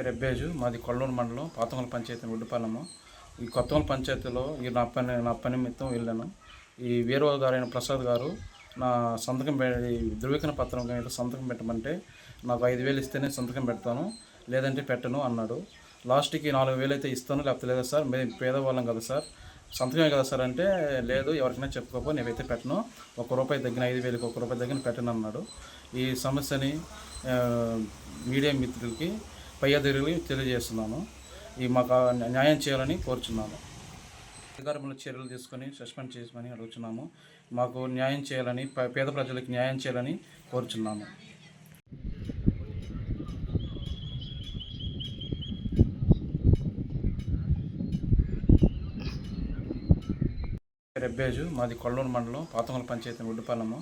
రెబ్బేజు మాది కొల్లూరు మండలం పాతంగల పంచాయతీ ఉడ్డిపాలెము. ఈ కొత్తగూడెం పంచాయతీలో నా పని నిమిత్తం వెళ్ళాను. ఈ వీరో గారైన ప్రసాద్ గారు నా సంతకం ధృవీకరణ పత్రం మీద సంతకం పెట్టమంటే నాకు 5,000 ఇస్తేనే సంతకం పెడతాను, లేదంటే పెట్టను అన్నాడు. లాస్ట్కి 4,000 అయితే ఇస్తాను, లేకపోతే లేదా సార్, మేము పేదవాళ్ళం కదా సార్, సంతకమే కదా సార్ అంటే, లేదు ఎవరికైనా చెప్పుకోపో, నేనైతే పెట్టను, ₹1 తగ్గిన 5,000కి ₹1 తగ్గిన పెట్టను అన్నాడు. ఈ సమస్యని మీడియా మిత్రులకి పై అధికారులకు తెలియజేస్తున్నాను. మాకు న్యాయం చేయాలని కోరుచున్నాను. అధికారుల చర్యలు తీసుకొని సస్పెండ్ చేయమని అడుగుతున్నాము. మాకు న్యాయం చేయాలని, పేద ప్రజలకు న్యాయం చేయాలని కోరుచున్నాము. రెబ్బేజు మాది కొల్లూరు మండలం పాతంగల పంచాయతీ ఉడ్డిపాలెము.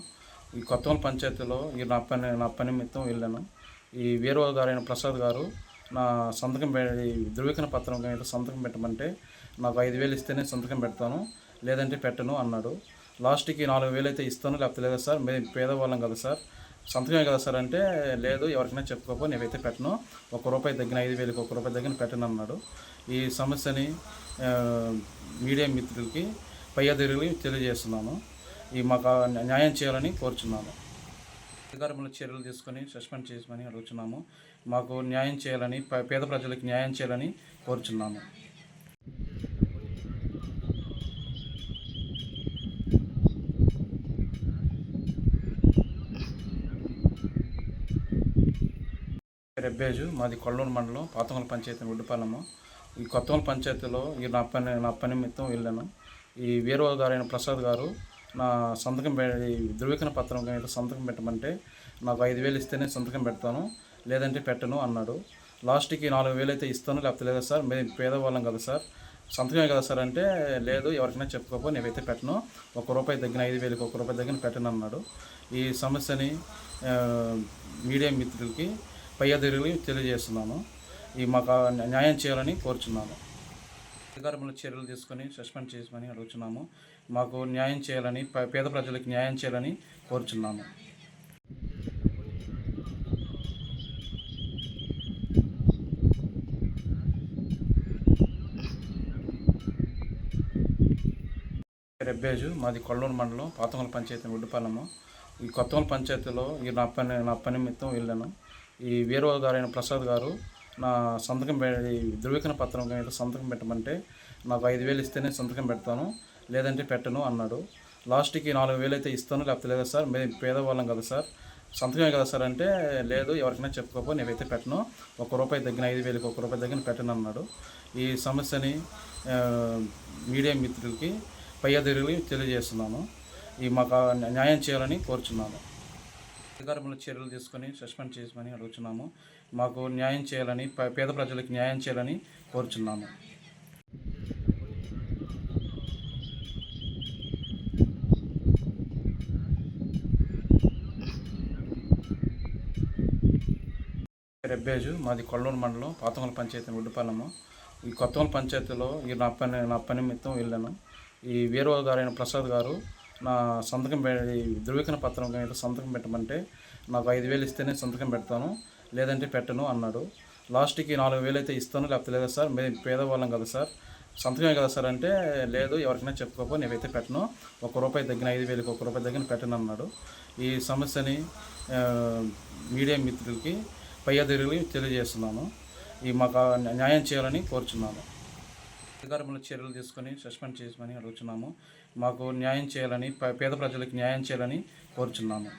ఈ కొత్తగూడెం పంచాయతీలో నా పని నిమిత్తం వెళ్ళాను. ఈ వీరో గారైన ప్రసాద్ గారు నా సంతకం ధృవీకరణ పత్రం మీద సంతకం పెట్టమంటే నాకు 5,000 ఇస్తేనే సంతకం పెడతాను, లేదంటే పెట్టను అన్నాడు. లాస్ట్కి 4,000 అయితే ఇస్తాను, లేకపోతే లేదా సార్, మేము పేదవాళ్ళం కదా సార్, సంతకమే కదా సార్ అంటే, లేదు ఎవరికైనా చెప్పుకోపో, నేనైతే పెట్టను, ₹1 తగ్గిన 5,000కి ₹1 తగ్గిన పెట్టను అన్నాడు. ఈ సమస్యని మీడియా మిత్రులకి పై అధికారులకు తెలియజేస్తున్నాను. మాకు న్యాయం చేయాలని కోరుచున్నాను. అధికారుల చర్యలు తీసుకొని సస్పెండ్ చేయమని అడుగుతున్నాము. మాకు న్యాయం చేయాలని, పేద ప్రజలకు న్యాయం చేయాలని కోరుచున్నాము. రెబ్బేజు మాది కొల్లూరు మండలం పాతంగల పంచాయతీ ఉడ్డిపాలెము. ఈ కొత్తగూడెం పంచాయతీలో నా పని నిమిత్తం వెళ్ళాను. ఈ వీరో గారైన ప్రసాద్ గారు నా సంతకం ధృవీకరణ పత్రం మీద సంతకం పెట్టమంటే నాకు 5,000 ఇస్తేనే సంతకం పెడతాను, లేదంటే పెట్టను అన్నాడు. లాస్ట్కి 4,000 అయితే ఇస్తాను, లేకపోతే లేదా సార్, మేము పేదవాళ్ళం కదా సార్, సంతకమే కదా సార్ అంటే, లేదు ఎవరికైనా చెప్పుకోపో, నేనైతే పెట్టను, ₹1 తగ్గిన 5,000కి ₹1 తగ్గిన పెట్టను అన్నాడు. ఈ సమస్యని మీడియా మిత్రులకి పై అధికారులకు తెలియజేస్తున్నాను. మాకు న్యాయం చేయాలని కోరుచున్నాను. అధికారుల చర్యలు తీసుకొని సస్పెండ్ చేయమని అడుగుతున్నాము. మాకు న్యాయం చేయాలని, పేద ప్రజలకు న్యాయం చేయాలని కోరుచున్నాము. రెబ్బేజు మాది కొల్లూరు మండలం పాతంగల పంచాయతీ ఉడ్డిపాలెము. ఈ కొత్తగూడెం పంచాయతీలో నా పని నిమిత్తం వెళ్ళాను. ఈ వీరో గారైన ప్రసాద్ గారు నా సంతకం ధృవీకరణ పత్రం మీద సంతకం పెట్టమంటే నాకు 5,000 ఇస్తేనే సంతకం పెడతాను, లేదంటే పెట్టను అన్నాడు. లాస్ట్కి 4,000 అయితే ఇస్తాను, లేకపోతే లేదా సార్, మేము పేదవాళ్ళం కదా సార్, సంతకమే కదా సార్ అంటే, లేదు ఎవరికైనా చెప్పుకోపో, నేనైతే పెట్టను, ₹1 తగ్గిన 5,000కి ₹1 తగ్గిన పెట్టను అన్నాడు. ఈ సమస్యని మీడియా మిత్రులకి పై అధికారులకు తెలియజేస్తున్నాను. మాకు న్యాయం చేయాలని కోరుచున్నాను. అధికారుల చర్యలు తీసుకొని సస్పెండ్ చేయమని అడుగుతున్నాము. మాకు న్యాయం చేయాలని, పేద ప్రజలకు న్యాయం చేయాలని కోరుచున్నాము. రెబ్బేజు మాది కొల్లూరు మండలం పాతంగల పంచాయతీ ఉడ్డిపాలెము. ఈ కొత్తగూడెం పంచాయతీలో నా పని నిమిత్తం వెళ్ళాను. ఈ వీరో గారైన ప్రసాద్ గారు నా సంతకం ధృవీకరణ పత్రం మీద సంతకం పెట్టమంటే నాకు 5,000 ఇస్తేనే సంతకం పెడతాను, లేదంటే పెట్టను అన్నాడు. లాస్ట్కి 4,000 అయితే ఇస్తాను, లేకపోతే లేదా సార్, మేము పేదవాళ్ళం కదా సార్, సంతకమే కదా సార్ అంటే, లేదు ఎవరికైనా చెప్పుకోపో, నేనైతే పెట్టను, ₹1 తగ్గిన 5,000కి ₹1 తగ్గిన పెట్టను అన్నాడు. ఈ సమస్యని మీడియా మిత్రులకి పై అధికారులకు తెలియజేస్తున్నాను. మాకు న్యాయం చేయాలని కోరుచున్నాను. అధికారుల చర్యలు తీసుకొని సస్పెండ్ చేయమని అడుగుతున్నాము. మాకు న్యాయం చేయాలని, పేద ప్రజలకు న్యాయం చేయాలని కోరుచున్నాము.